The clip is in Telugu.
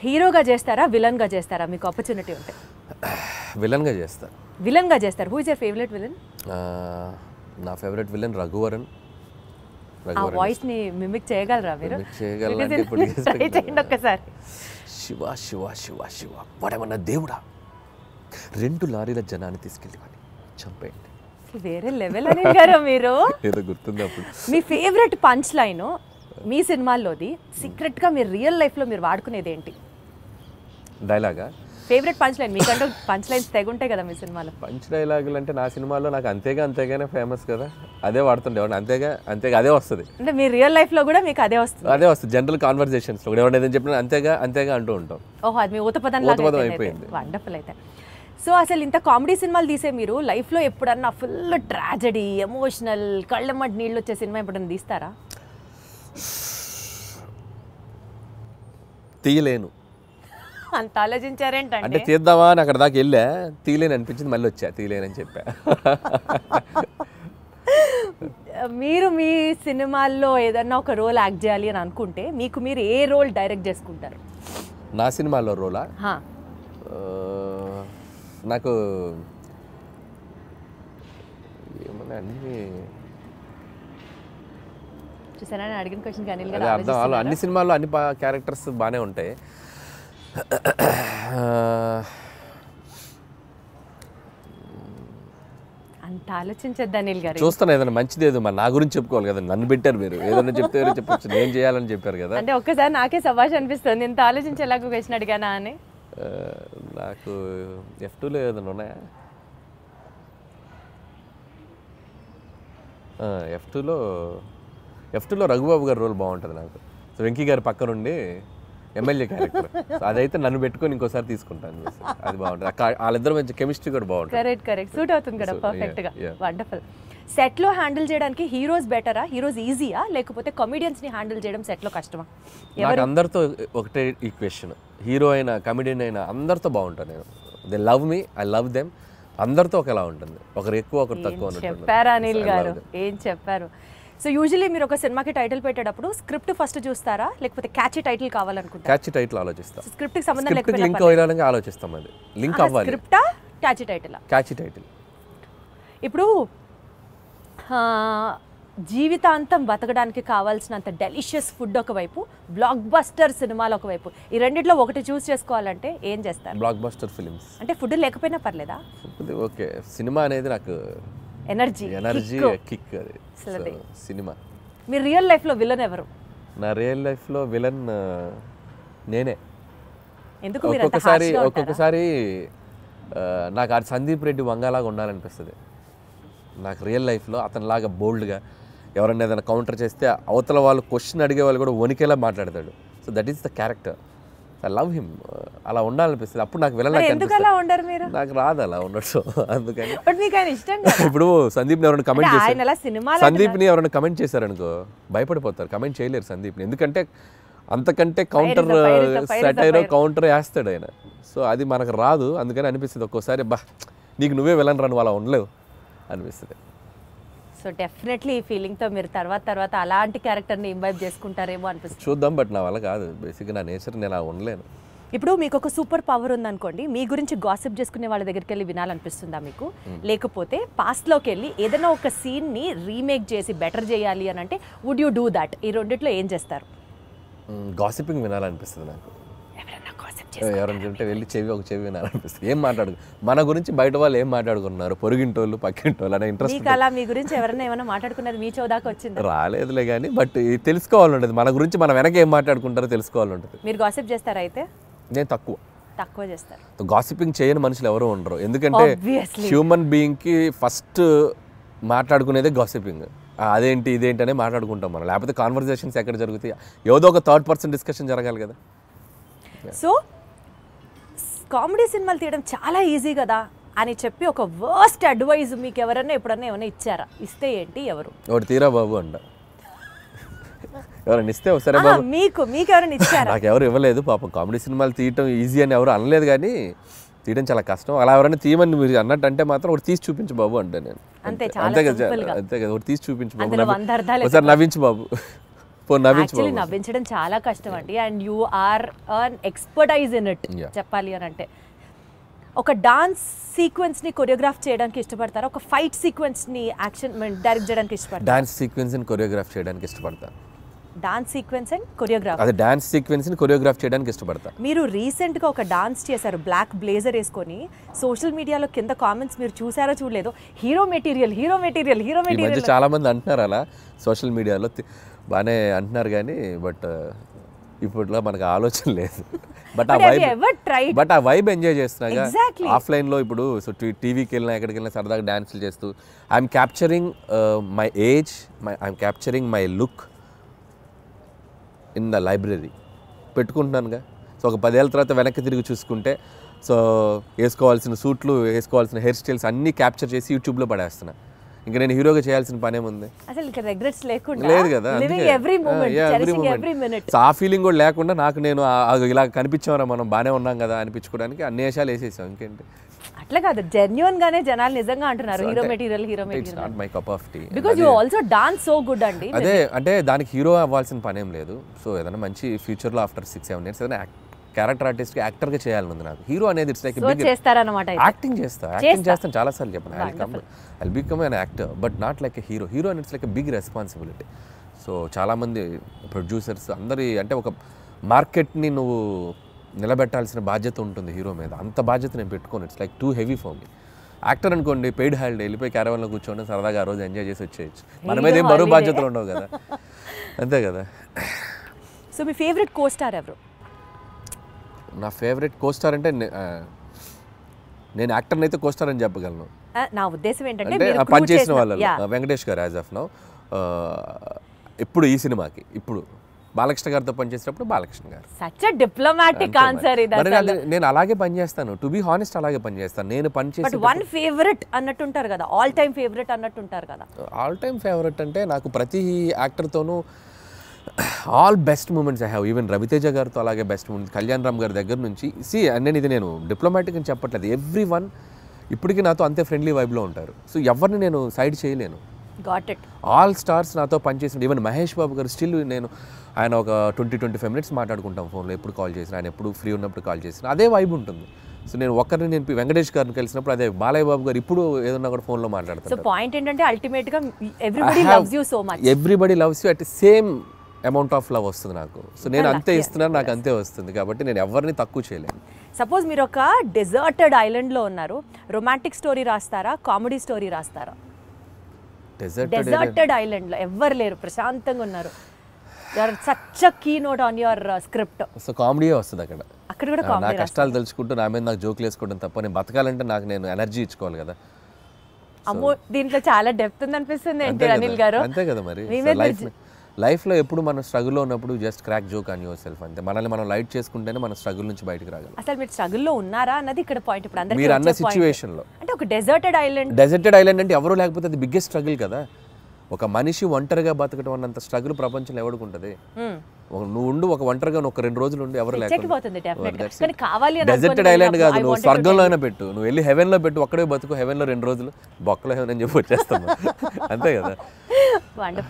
హీరోగా చేస్తారా విలన్గా చేస్తారా మీకు ఆపర్చునిటీ ఉంటే? విలన్గా చేస్తాను. విలన్గా చేస్తారు. Who is your favourite villain? నా ఫేవరెట్ విలన్ రఘువరన్. ఆ వాయిస్ ని మిమిక్ చేయగలరా మీరు? చేయగలంటే ఇప్పుడు ట్రై చేయండి ఒక్కసారి. శివ శివ శివ శివ వాడేమన్నా దేవుడా, 2 లారీల జనాన్ని తీసుకెళ్ళి చంపేయండి. వేరే లెవెల్ అనిల్ గారు మీరు. ఏదో గుర్తుంది అప్పుడు. మీ ఫేవరెట్ పంచ్ లైన్ మీ సినిమాల్లోది సీక్రెట్గా మీరు రియల్ లైఫ్లో మీరు వాడుకునేది ఏంటి? డైలాగా? ఫేవరెట్ పంచ్ లైన్ మీకంటూ పంచ్ లైన్స్ తెగుంటాయి కదా మీ సినిమాలో. పంచ్ డైలాగులు అంటే నా సినిమాలో నాకు అంతేగానే ఫేమస్ కదా, అదే వాడుతుండేవాడిని. అంతేగా అదే వస్తుంది. అంటే మీ రియల్ లైఫ్లో కూడా మీకు అదే వస్తుంది? జనరల్ కాన్వర్సేషన్స్లో కూడా ఎవరైనా ఏదైనా చెప్పినా అంతేగా అంటూ ఉంటాం. ఓహో, అది మీ ఊతపదం అయిపోయింది. వండర్ఫుల్. అయితే సో అసలు ఇంత కామెడీ సినిమాలు తీసే మీరు లైఫ్లో ఎప్పుడన్నా ఫుల్ ట్రాజడీ, ఎమోషనల్, కళ్ళమ్మటి నీళ్ళు వచ్చే సినిమా ఎప్పుడన్నా తీస్తారా? తీయలేను. అంత ఆలోచించారేంటంటే? అంటే తీద్దామా అని అక్కడ దాకా వెళ్ళా, తీయలేని అనిపించింది, మళ్ళీ వచ్చా తీయలేనని చెప్పా. మీరు మీ సినిమాల్లో ఏదన్నా ఒక రోల్ యాక్ట్ చేయాలి అని అనుకుంటే మీకు మీరు ఏ రోల్ డైరెక్ట్ చేసుకుంటారు? నా సినిమాలో రోలా? నాకు ఏమన్నా అన్ని చూసారా అడిగిన క్వశ్చన్ అనిల్ గారు అర్థం. అన్ని సినిమాల్లో అన్ని క్యారెక్టర్స్ బాగానే ఉంటాయి. అంత ఆలోచించద్దు అనిల్ గారు. చూస్తాను ఏదైనా మంచిది, ఏదో మరి నా గురించి చెప్పుకోవాలి కదా, నన్ను పెట్టారు మీరు, ఏదైనా చెప్తే చెప్పచ్చు, నేను చేయాలని చెప్పారు కదా. అంటే ఒక్కసారి నాకే సభాష్ అనిపిస్తుంది ఇంత ఆలోచించేలాగా క్వశ్చన్ అడిగానా అని. నాకు F2లో ఏదైనా ఉన్నాయా? F2లో రఘుబాబు గారి రోల్ బాగుంటుంది నాకు. సో వెంకీ గారి పక్క నుండి ఎమ్మెల్యే క్యారెక్టర్, అదైతే నన్ను పెట్టుకొని ఇంకోసారి తీసుకుంటాను. అది బాగుంటుంది. వాళ్ళిద్దరు మంచి కెమిస్ట్రీ కూడా బాగుంటుంది. కరెక్ట్ సూట్ అవుతుంది కదా పర్ఫెక్ట్గా. వండర్ఫుల్. సెట్లో హ్యాండిల్ చేయడానికి హీరోస్ బెటరా, హీరోస్ ఈజీయా, లేకపోతే కమెడియన్స్ని హ్యాండిల్ చేయడం సెట్లో కష్టమా? నాకు అందరితో ఒకటే ఈక్వేషన్, హీరో అయినా కమెడియన్ అయినా అందరితో బాగుంటాను నేను. They love me, I love them. అందరితో ఒకలా ఉంటుంది, ఒకరు ఎక్కువ ఒకరు తక్కువ. చెప్పారు అనిల్ గారు, ఏం చెప్పారు. సో యూజువల్లీ మీరు ఒక సినిమాకి టైటిల్ పెట్టేటప్పుడు స్క్రిప్ట్ ఫస్ట్ చూస్తారా, లేకపోతే క్యాచీ టైటిల్ కావాలనుకుంటారా? క్యాచీ టైటిల్ ఆలోచిస్తాం. స్క్రిప్ట్కి సంబంధం లేకపోతే లింక్ అవ్వాలని ఆలోచిస్తాం. అది లింక్ అవ్వాలి. స్క్రిప్టా క్యాచీ టైటిలా? Catchy title. ఇప్పుడు జీవితాంతం బతకడానికి కావాల్సినంత డెలిషియస్ ఫుడ్ ఒకవైపు, బ్లాక్ బస్టర్ సినిమాలు ఒకవైపు, ఈ రెండిట్లో ఒకటి చూస్ చేసుకోవాలంటే ఏం చేస్తారు? Blockbuster films. అంటే ఫుడ్ లేకపోయినా పర్లేదా? ఓకే, సినిమా అనేది నాకు ఎనర్జీ కిక్. అది సినిమా. మీ రియల్ లైఫ్లో విలన్ ఎవరు? నా రియల్ లైఫ్లో విలన్ నేనే. ఎందుకు? ఒక్కొక్కసారి నాకు ఆ సందీప్ రెడ్డి వంగలాగా ఉండాలనిపిస్తుంది. నాకు రియల్ లైఫ్లో అతనిలాగా బోల్డ్గా ఎవరన్నా ఏదైనా కౌంటర్ చేస్తే అవతల వాళ్ళు క్వశ్చన్ అడిగే వాళ్ళు కూడా వణికేలా మాట్లాడతాడు. So that is the character. I love him. అలా ఉండాలనిపిస్తుంది. అప్పుడు నాకు విలన్ నాకు రాదు అలా ఉండడం. అందుకని ఇప్పుడు సందీప్ని ఎవరైనా కమెంట్ చేశారనుకో భయపడిపోతారు, కమెంట్ చేయలేరు సందీప్ని. ఎందుకంటే అంతకంటే కౌంటర్ సెటైర్ కౌంటర్ వేస్తాడు ఆయన. సో అది మనకు రాదు. అందుకని అనిపిస్తుంది ఒక్కోసారి, బా నీకు నువ్వే విలన్ రన్ అలా ఉండలేవు అనిపిస్తుంది. సో డెఫినెట్లీ ఈ ఫీలింగ్తో మీరు తర్వాత అలాంటి క్యారెక్టర్ని ఇంబైబ్ చేసుకుంటారేమో అనిపిస్తుంది. చూద్దాం. బట్ నా వల్ల కాదు, బేసిక్గా నా నేచర్, నేను అలా ఉండలేను. ఇప్పుడు మీకు ఒక సూపర్ పవర్ ఉందనుకోండి, మీ గురించి గాసిప్ చేసుకునే వాళ్ళ దగ్గరికి వెళ్ళి వినాలనిపిస్తుందా మీకు? లేకపోతే పాస్ట్లోకి వెళ్ళి ఏదైనా ఒక సీన్ని రీమేక్ చేసి బెటర్ చేయాలి అని అంటే వుడ్ యూ డూ దాట్? ఈ రెండిట్లో ఏం చేస్తారు? గాసిపింగ్ వినాలనిపిస్తుంది నాకు. ఎవరైనా చెప్తే వెళ్ళి ఒక చెవి వినాలనిపిస్తుంది. ఏం మన గురించి బయట వాళ్ళు ఏం మాట్లాడుకున్నారు, పొరుగింటోళ్ళు పక్కింటోళ్ళు అనే ఇంట్రెస్ట్. అలా మీ గురించి ఎవరైనా ఏమైనా మాట్లాడుకున్నది మీ చోదాకా వచ్చింది? రాలేదులే కానీ, బట్ తెలుసుకోవాలంటది. మన గురించి మనం వెనక ఏం మాట్లాడుకుంటారో తెలుసుకోవాలంటది. మీరు గాసిప్ చేస్తారా? అయితే నేను తక్కువ చేస్తారు. గాసిపింగ్ చేయని మనుషులు ఎవరు ఉండరు. ఎందుకంటే హ్యూమన్ బీయింగ్కి ఫస్ట్ మాట్లాడుకునేదే గాసిపింగ్. అదేంటి ఇదేంటి అనే మాట్లాడుకుంటాం మనం. లేకపోతే కాన్వర్జేషన్స్ ఎక్కడ జరుగుతాయి? ఏదో ఒక థర్డ్ పర్సన్ డిస్కషన్ జరగాలి కదా. సో కామెడీ సినిమాలు తీయడం చాలా ఈజీ కదా అని చెప్పి ఒక వర్స్ట్ అడ్వైజ్ మీకు ఎవరైనా ఎప్పుడన్నా ఏమైనా ఇచ్చారా? ఇస్తే ఏంటి? ఎవరు? ఒకటి తీరా బాబు అంట. ఎవరైనా ఇస్తే సరే బాబు. మీకు ఎవరైనా ఇచ్చారా? నాకు ఎవరు ఇవ్వలేదు పాపం. కామెడీ సినిమాలు తీయటం ఈజీ అని ఎవరు అనలేదు, కానీ తీయడం చాలా కష్టం. అలా ఎవరైనా తీయమని మీరు అన్నట్టు అంటే మాత్రం ఒకటి తీసి చూపించు బాబు అంటే నేను అంతే కదా ఒకటి తీసి చూపించు బాబు, ఒకసారి నవ్వించు బాబు. యాక్చువల్లీ నవ్వించడం చాలా కష్టం అండి and you are an expertise in it చెప్పాలి అని అంటే. ఒక డాన్స్ సీక్వెన్స్ ని కొరియోగ్రాఫ్ చేయడానికి ఇష్టపడతారా, ఒక ఫైట్ సీక్వెన్స్ ని యాక్షన్ డైరెక్ట్ చేయడానికి ఇష్టపడతారా? డాన్స్ సీక్వెన్స్ ని కొరియోగ్రాఫ్ చేయడానికి ఇష్టపడతాను. డాన్స్ సీక్వెన్స్ అండ్ కొరియోగ్రాఫ్, అదే డాన్స్ సీక్వెన్స్ ని కొరియోగ్రాఫ్ చేయడానికి ఇష్టపడతా. మీరు రీసెంట్ గా ఒక డాన్స్ చేశారు బ్లాక్ బ్లేజర్ వేసుకొని, సోషల్ మీడియాలో కింద కామెంట్స్ మీరు చూసారో చూడలేదో, hero material hero material hero ఈ మధ్య మెటీరియల్. చాలా మంది అంటున్నారు అలా సోషల్ మీడియాలో బాగానే అంటున్నారు కానీ బట్ ఇప్పట్లో మనకు ఆలోచన లేదు. బట్ ఆ వైబ్ ఎంజాయ్ చేస్తున్నాగా ఆఫ్లైన్లో. ఇప్పుడు సో టీవీకి వెళ్ళినా ఎక్కడికి వెళ్ళినా సరదాగా డాన్సులు చేస్తూ I'm capturing my age, I'm capturing my look in the library పెట్టుకుంటున్నానుగా. సో ఒక 10 ఏళ్ళ తర్వాత వెనక్కి తిరిగి చూసుకుంటే సో వేసుకోవాల్సిన సూట్లు, వేసుకోవాల్సిన హెయిర్ స్టైల్స్ అన్నీ క్యాప్చర్ చేసి యూట్యూబ్లో పడేస్తున్నా. ఇంకా నేను హీరోగా చేయాల్సిన పనేముంది? అసలు ఇంకా రిగ్రెట్స్ లేకుండా లేదు కదా. ఎవ్రీ మినిట్ సో ఆ ఫీలింగ్ కూడా లేకుండా నాకు నేను ఇలా కనిపించామరా మనం బాగానే ఉన్నాం కదా అనిపించుకోవడానికి అన్ని వేషాలు వేసేసాం. ఇంకేంటి అట్లా కాదు, జెన్యూన్ గానే జనాలు నిజంగా అంటున్నారు hero material hero material. Not my cup of tea because you also dance so good అండి. అదే అంటే దానికి హీరో అవ్వాల్సిన పనేం లేదు. సో ఏదైనా మంచి ఫ్యూచర్లో ఆఫ్టర్ 6-7 years ఏదైనా క్యారెక్టర్ ఆర్టిస్ట్కి యాక్టర్గా చేయాలని ఉంది నాకు. హీరో అనేది ఇట్స్ లైక్ చేస్తారన్నమాట. యాక్టింగ్ చేస్తాను చాలాసార్లు చెప్పాను. I'll become an actor but not like a hero. Hero అనేది it's like a big responsibility. So చాలామంది ప్రొడ్యూసర్స్ అందరి అంటే ఒక మార్కెట్ని నువ్వు నిలబెట్టాల్సిన బాధ్యత ఉంటుంది హీరో మీద. అంత బాధ్యత నేను పెట్టుకోను. It's like too heavy for me. Actor అనుకోండి పెయిడ్ హాలిడే వెళ్ళిపోయి క్యారవాన్లో కూర్చోండి సరదాగా ఆ రోజు ఎంజాయ్ చేసి వచ్చేయచ్చు. మన మీద ఏం బరువు బాధ్యతలు ఉండవు కదా. అంతే కదా. సో మీ ఫేవరెట్ కో స్టార్ ఎవరు? నా ఫేవరెట్ కోస్టార్ అంటే నేను యాక్టర్ని అయితే కోస్టార్ అని చెప్పగలను. నా ఉద్దేశం ఏంటంటే పనిచేసిన వాళ్ళలో వెంకటేష్ గారు యాజ్ ఆఫ్ నౌ. ఇప్పుడు ఈ సినిమాకి ఇప్పుడు బాలకృష్ణ గారితో పనిచేసినప్పుడు బాలకృష్ణ గారు. సచ్ ఎ డిప్లొమాటిక్ ఆన్సర్ ఇది. నేను అలాగే పనిచేస్తాను, టు బి హానెస్ట్ అలాగే పనిచేస్తాను. నేను పనిచేసి వన్ ఫేవరెట్ అన్నట్టుంటారు కదా, ఆల్ టైమ్ ఫేవరెట్ అన్నట్టుంటారు కదా. ఆల్ టైమ్ ఫేవరెట్ అంటే నాకు ప్రతి యాక్టర్తోనూ all best moments I have. Even Raviteja గారితో అలాగే బెస్ట్ మూమెంట్స్, కళ్యాణ్ రామ్ గారి దగ్గర నుంచి. నేను డిప్లొమాటిక్ అని చెప్పట్లేదు. ఎవ్రీ వన్ ఇప్పటికీ నాతో అంతే ఫ్రెండ్లీ వైబ్లో ఉంటారు. సో ఎవరిని నేను సైడ్ చేయలేను. Got it. ఆల్ స్టార్స్ నాతో పనిచేసిన ఈవెన్ మహేష్ బాబు గారు స్టిల్ ఆయన ఒక 20-25 minutes మాట్లాడుకుంటాం ఫోన్లో. ఎప్పుడు కాల్ చేసిన, ఆయన ఎప్పుడు ఫ్రీ ఉన్నప్పుడు కాల్ చేసిన అదే వైబ్ ఉంటుంది. సో నేను వెంకటేష్ గారిని కలిసినప్పుడు అదే, బాలయ్య బాబు గారు ఇప్పుడు ఏదన్నా కూడా ఫోన్లో మాట్లాడతారు. సో పాయింట్ ఏంటంటే అల్టిమేట్ గా everybody loves you so much. Everybody loves you at same amount of love వస్తుంది నాకు. సో నేను అంతే ఇస్తున్నాను, నాకు అంతే వస్తుంది. కాబట్టి నేను ఎవరిని తక్కువ చేయలేను. సపోజ్ మీరు ఒక డెజర్టెడ్ ఐలాండ్లో ఉన్నారు, రొమాంటిక్ స్టోరీ రాస్తారా, కామెడీ స్టోరీ రాస్తారా? డెజర్టెడ్ ఐలాండ్లో ఎవ్వరు లేరు, ప్రశాంతంగా ఉన్నారు, such a key note on your script. So comedy వస్తుంది అక్కడ. అక్కడ కూడా కామెడీ. నా కష్టాలు తెలుసుకుంటూ నా మీద నాకు జోకులు వేసుకోవడం తప్ప, నేను బతకాలంటే నాకు నేను ఎనర్జీ ఇచ్చుకోవాలి కదా. అమ్మో, దీంట్లో చాలా డెప్త్ ఉంది అనిపిస్తుంది ఏంటి అనిల్ గారు? అంతే కదా మరి. లైఫ్లో ఎప్పుడు మనం స్ట్రగుల్లో ఉన్నప్పుడు just crack joke on your self. అంతే, మనల్ని మనం లైట్ చేసుకుంటేనే మన స్ట్రగుల్ నుంచి బయటకు రాగలం. అసలు మీరు స్ట్రగుల్లో ఉన్నారా అన్నది ఇక్కడ పాయింట్. ఇప్పుడు అందరికీ మీరు అన్న సిచ్యువేషన్లో అంటే ఒక డెజర్టెడ్ ఐలాండ్ అంటే ఎవరు లేకపోతే అది బిగ్గెస్ట్ స్ట్రగుల్ కదా. ఒక మనిషి ఒంటరిగా బతకడం అన్నంత స్ట్రగుల్ ప్రపంచంలో ఎవరికి ఉంటుంది? నువ్వు ఉండు ఒక ఒంటరిగా ఒక 2 రోజులు ఉండి ఎవరు లేకపోతే. డెజర్టెడ్ ఐలాండ్ కాదు, నువ్వు స్వర్గంలో అయినా పెట్టు, నువ్వు వెళ్ళి హెవెన్ లో పెట్టు, ఒక్కడే బతుకు, హెవెన్ లో 2 రోజులు బొక్కలో హెవెన్ అని చెప్పి వచ్చేస్తాను. అంతే కదా.